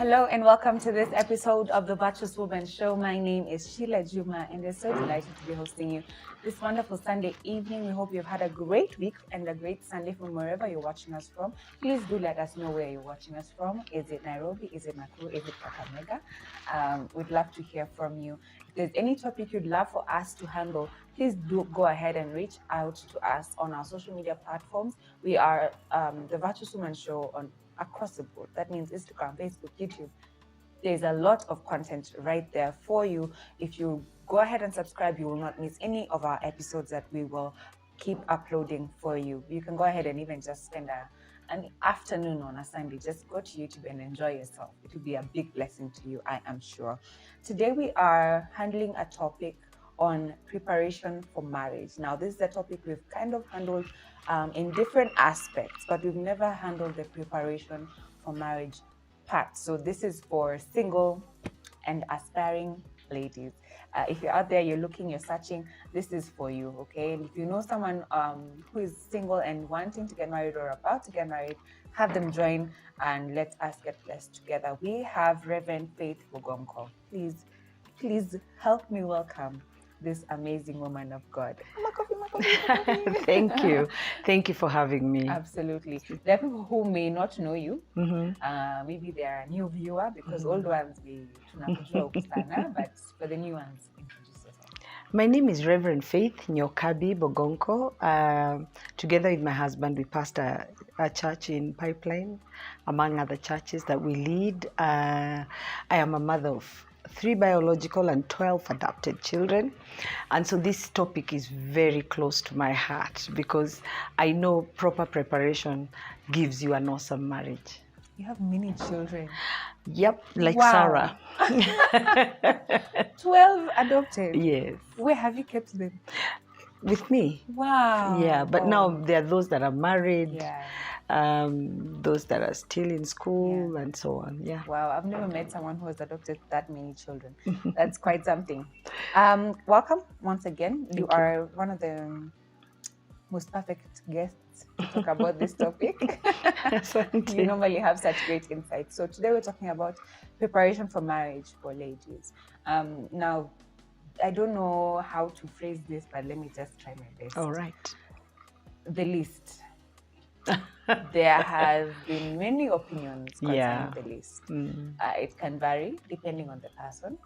Hello and welcome to this episode of the Virtuous Woman Show. My name is Sheila Juma and we're so delighted to be hosting you this wonderful Sunday evening. We hope you've had a great week and a great Sunday from wherever you're watching us from. Please do let us know where you're watching us from. Is it Nairobi? Is it Nakuru? Is it Kakamega? We'd love to hear from you. If there's any topic you'd love for us to handle, please do go ahead and reach out to us on our social media platforms. We are the Virtuous Woman Show on across the board. That means Instagram, Facebook, YouTube. There's a lot of content right there for you. If you go ahead and subscribe, you will not miss any of our episodes that we will keep uploading for you. You can go ahead and even just spend an afternoon on a Sunday. Just go to YouTube and enjoy yourself. It will be a big blessing to you, I am sure. Today we are handling a topic on preparation for marriage. Now, this is a topic we've kind of handled in different aspects, but we've never handled the preparation for marriage part. So this is for single and aspiring ladies. If you're out there, you're looking, you're searching, this is for you, okay? And if you know someone who is single and wanting to get married or about to get married, have them join and let us get blessed together. We have Reverend Faith Bogonko. Please help me welcome this amazing woman of God. Thank you. Thank you for having me. Absolutely. There are people who may not know you. Maybe they're a new viewer because old ones we tunakujua ukisana, but for the new ones, introduce yourself. My name is Reverend Faith Nyokabi Bogonko. Together with my husband, we pastor a church in Pipeline, among other churches that we lead. I am a mother of 3 biological and 12 adopted children. And so this topic is very close to my heart because I know proper preparation gives you an awesome marriage. You have many children. Yep, like Wow. Sarah. 12 adopted. Yes. Where have you kept them? With me. Wow. Yeah, but now there are those that are married. Yeah. Those that are still in school and so on. Yeah. Wow, I've never met someone who has adopted that many children. That's quite something. Welcome once again. You are one of the most perfect guests to talk about this topic. You normally have such great insights. So today we're talking about preparation for marriage for ladies. Now, I don't know how to phrase this, but let me just try my best. All right. The list. There have been many opinions concerning the list. It can vary depending on the person.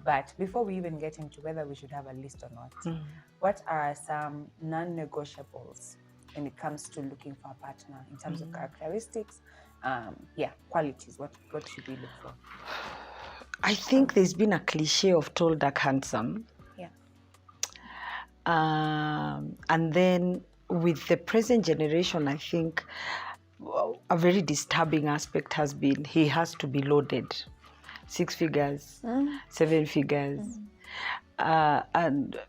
But before we even get into whether we should have a list or not, what are some non-negotiables when it comes to looking for a partner in terms of characteristics? Qualities. What should we look for? I think there's been a cliche of tall, dark, handsome. Yeah. And then with the present generation, I think a very disturbing aspect has been he has to be loaded. 6 figures, 7 figures. And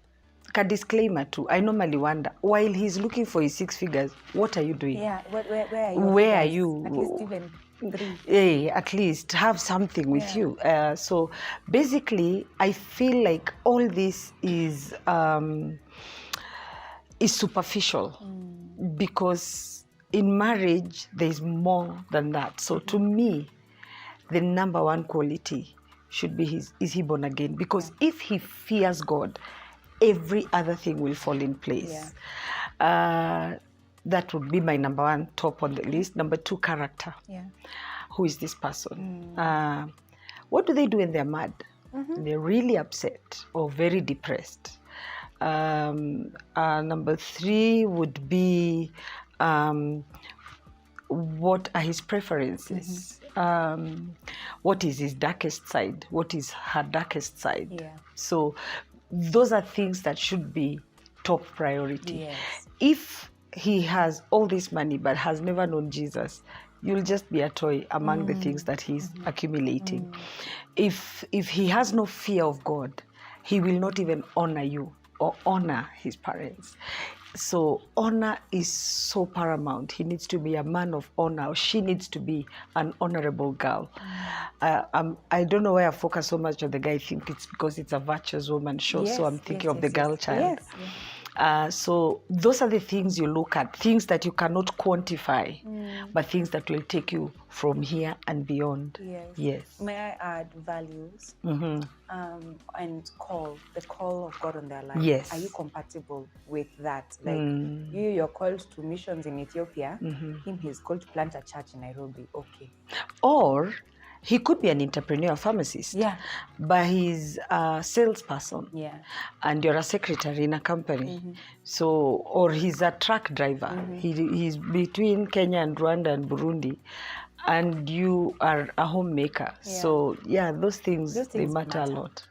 a disclaimer too, I normally wonder, while he's looking for his 6 figures, what are you doing? Yeah, where are you? Where are you? At least even 3. Yeah, at least have something with you. So basically, I feel like all this is superficial because in marriage there's more than that. So to me, the number one quality should be is he born again? Because if he fears God, every other thing will fall in place. That would be my number one, top on the list. Number 2, character. Who is this person? What do they do when they're mad? They're really upset or very depressed. Number 3 would be what are his preferences? What is his darkest side? What is her darkest side? So those are things that should be top priority. If he has all this money but has never known Jesus, you'll just be a toy among the things that he's accumulating. If he has no fear of God, he will not even honor you or honor his parents. So honor is so paramount. He needs to be a man of honor, or she needs to be an honorable girl. I don't know why I focus so much on the guy. I think it's because it's a Virtuous Woman show, so I'm thinking of the girl child. So those are the things you look at, things that you cannot quantify, but things that will take you from here and beyond. Yes. May I add values and the call of God on their life? Yes. Are you compatible with that? Like you're called to missions in Ethiopia, him he's called to plant a church in Nairobi. Okay. Or he could be an entrepreneur, pharmacist, but he's a salesperson, and you're a secretary in a company. So, or he's a truck driver. He's between Kenya and Rwanda and Burundi, and you are a homemaker. So, those things they matter a lot.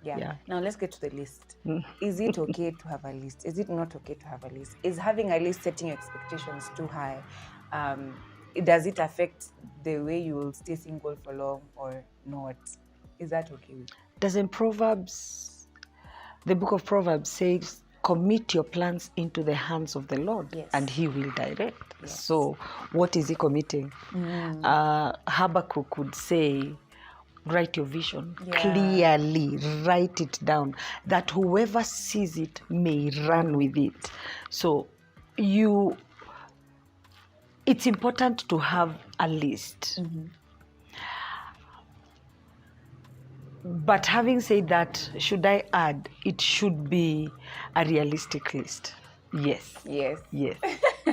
Now let's get to the list. Is it okay to have a list? Is it not okay to have a list? Is having a list setting expectations too high? Does it affect the way you will stay single for long or not? Is that okay? Doesn't Proverbs, the book of Proverbs says, commit your plans into the hands of the Lord and he will direct. So what is he committing? Habakkuk could say, write your vision clearly, write it down, that whoever sees it may run with it. So it's important to have a list. But having said that, should I add, it should be a realistic list. Yes.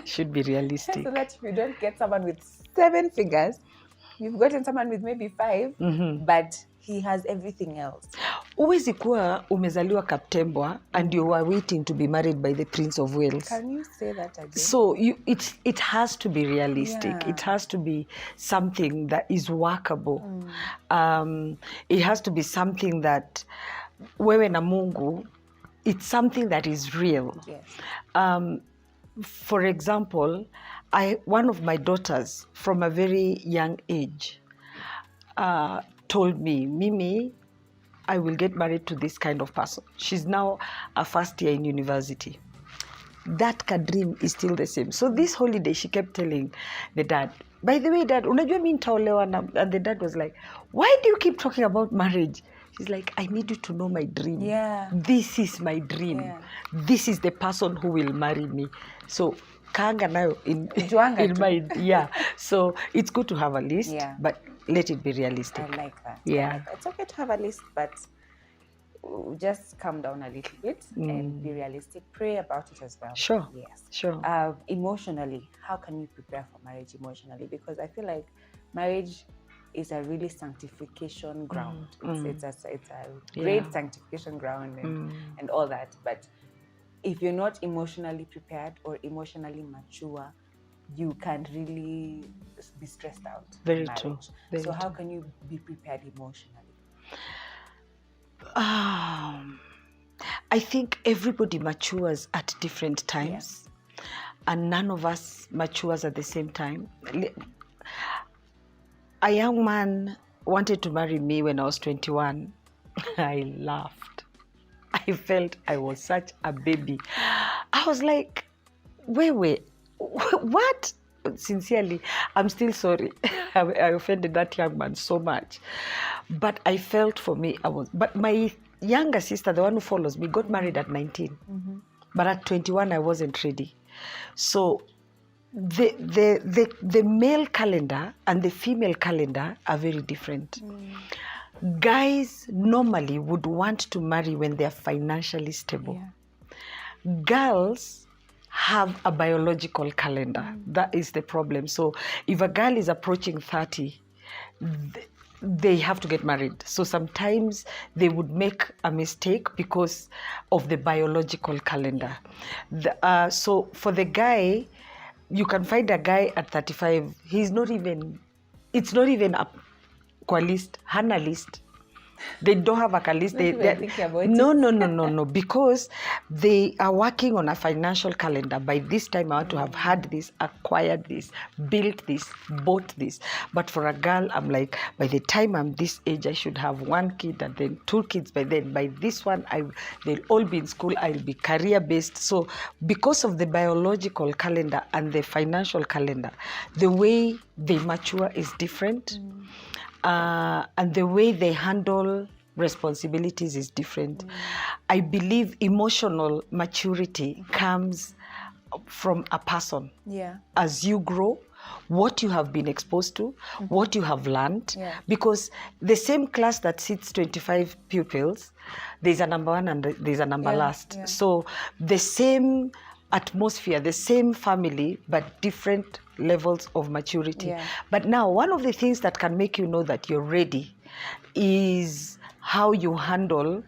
Should be realistic. So that if you don't get someone with 7 figures, you've gotten someone with maybe 5, but he has everything else. Huwezi kuwa umezaliwa Kaptembwa and you are waiting to be married by the Prince of Wales. Can you say that again? So it has to be realistic. It has to be something that is workable. It has to be something that wewe na Mungu, it's something that is real. For example, one of my daughters from a very young age told me, Mimi, I will get married to this kind of person. She's now a first year in university. That dream is still the same. So this holiday, she kept telling the dad, by the way, Dad, unajua mimi nitaolewa na, and the dad was like, why do you keep talking about marriage? She's like, I need you to know my dream. This is my dream. This is the person who will marry me. So kaanga nayo in mind. So it's good to have a list, but let it be realistic. I like that. It's okay to have a list, but just calm down a little bit and be realistic. Pray about it as well. Sure. Emotionally, how can you prepare for marriage emotionally? Because I feel like marriage is a really sanctification ground. It's a great sanctification ground and all that. But if you're not emotionally prepared or emotionally mature, you can really be stressed out. Very true. So how can you be prepared emotionally? I think everybody matures at different times, and none of us matures at the same time. A young man wanted to marry me when I was 21. I laughed. I felt I was such a baby. I was like, wait, what? Sincerely, I'm still sorry. I offended that young man so much. But I felt for me, but my younger sister, the one who follows me, got married at 19. But at 21, I wasn't ready. So the male calendar and the female calendar are very different. Guys normally would want to marry when they're financially stable. Girls have a biological calendar. That is the problem. So if a girl is approaching 30, they have to get married. So sometimes they would make a mistake because of the biological calendar. So for the guy, you can find a guy at 35, it's not even a list, hana list. They don't have a list. No, because they are working on a financial calendar. By this time, I want to have had this, acquired this, built this, bought this. But for a girl, I'm like, by the time I'm this age, I should have 1 kid and then 2 kids. By then, by this one, they'll all be in school. I'll be career-based. So because of the biological calendar and the financial calendar, the way they mature is different. And the way they handle responsibilities is different. I believe emotional maturity comes from a person. As you grow, what you have been exposed to, what you have learned, because the same class that sits 25 pupils, there's a number one and there's a number last. So the same atmosphere, the same family, but different levels of maturity. But now, one of the things that can make you know that you're ready is how you handle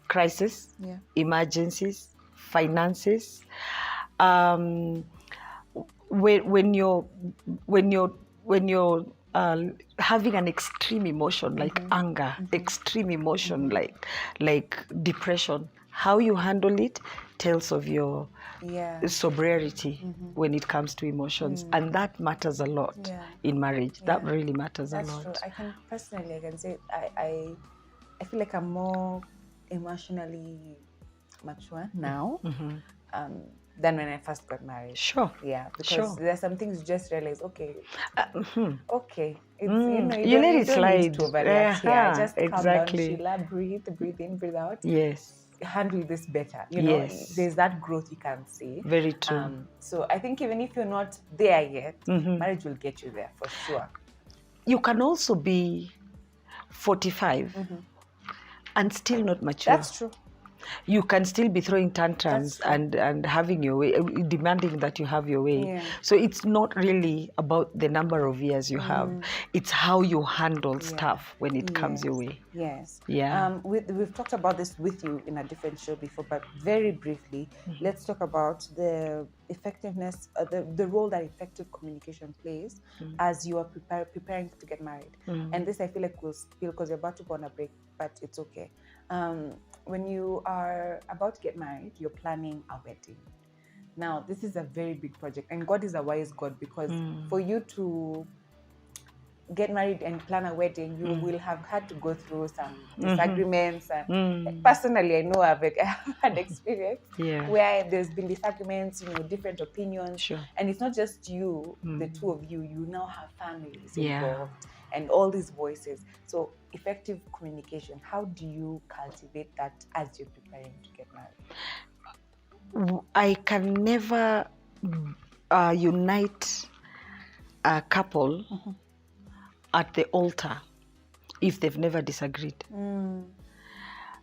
crisis, emergencies, finances. When you're having an extreme emotion like anger, extreme emotion like depression, how you handle it tells of your sobriety when it comes to emotions, and that matters a lot in marriage. That really matters a lot. True. I can say I feel like I'm more emotionally mature now than when I first got married. Sure. Yeah, because there's some things you just realize, okay, okay. It's, you let it slide. To overreact. Just exactly. Calm down, Sheila, breathe in, breathe out. Yes. Handle this better. You know, there's that growth you can see. Very true. So I think even if you're not there yet, marriage will get you there for sure. You can also be 45 and still not mature. That's true. You can still be throwing tantrums and having your way, demanding that you have your way. So it's not really about the number of years you have. It's how you handle stuff when it comes your way. Yes. Yeah. We've talked about this with you in a different show before, but very briefly, let's talk about the effectiveness, the role that effective communication plays as you are preparing to get married. And this I feel like we'll spill because you're about to go on a break, but it's okay. When you are about to get married, you're planning a wedding. Now, this is a very big project, and God is a wise God, because for you to get married and plan a wedding, you will have had to go through some disagreements. And personally, I know I've had experience where there's been disagreements, different opinions. Sure. And it's not just you, the two of you, you now have families involved. And all these voices. So effective communication, how do you cultivate that as you're preparing to get married? I can never unite a couple at the altar if they've never disagreed.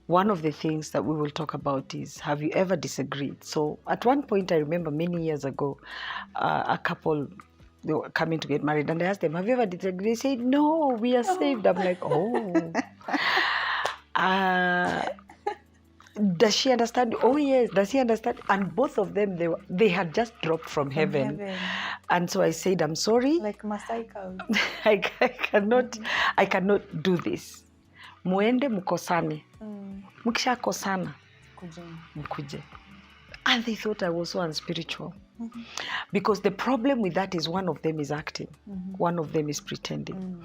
One of the things that we will talk about is, have you ever disagreed? So at one point, I remember many years ago, a couple, they were coming to get married, and I asked them, have you ever disagreed? They said, no, we are saved. I'm like, oh. Does she understand? Oh, yes. Does he understand? And both of them, they had just dropped from heaven. And so I said, I'm sorry. Like Masai cows. I cannot do this. Muende mukosane. Mukisha kosana. Mukuje. And they thought I was so unspiritual. Because the problem with that is one of them is acting. One of them is pretending.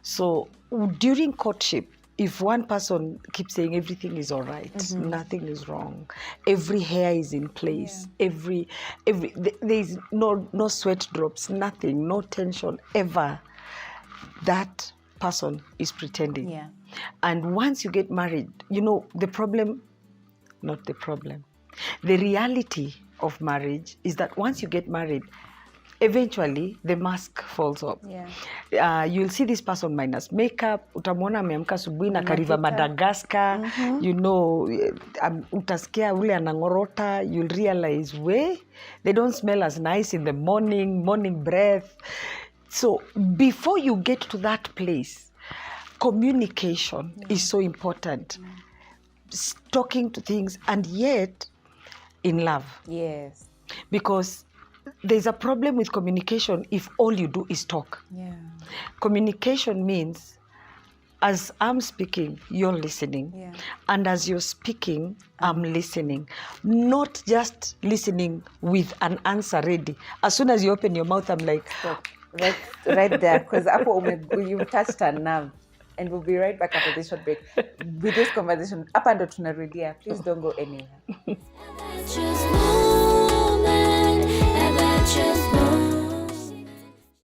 So during courtship, if one person keeps saying everything is all right, nothing is wrong, every hair is in place, there is no sweat drops, nothing, no tension ever, that person is pretending. And once you get married, the reality of marriage is that once you get married, eventually the mask falls off. You'll see this person minus makeup, utamwona ameamka asubuhi na kariva Madagascar, utasikia ule anangorota, you'll realize, they don't smell as nice in the morning breath. So before you get to that place, communication is so important. Talking to things, and yet in love. Yes. Because there's a problem with communication if all you do is talk. Communication means, as I'm speaking, you're listening. And as you're speaking, I'm listening. Not just listening with an answer ready. As soon as you open your mouth, I'm like... Stop. Right there. Because you've touched a nerve. And we'll be right back after this short break with this conversation. Up and tunarudia. Please don't go anywhere.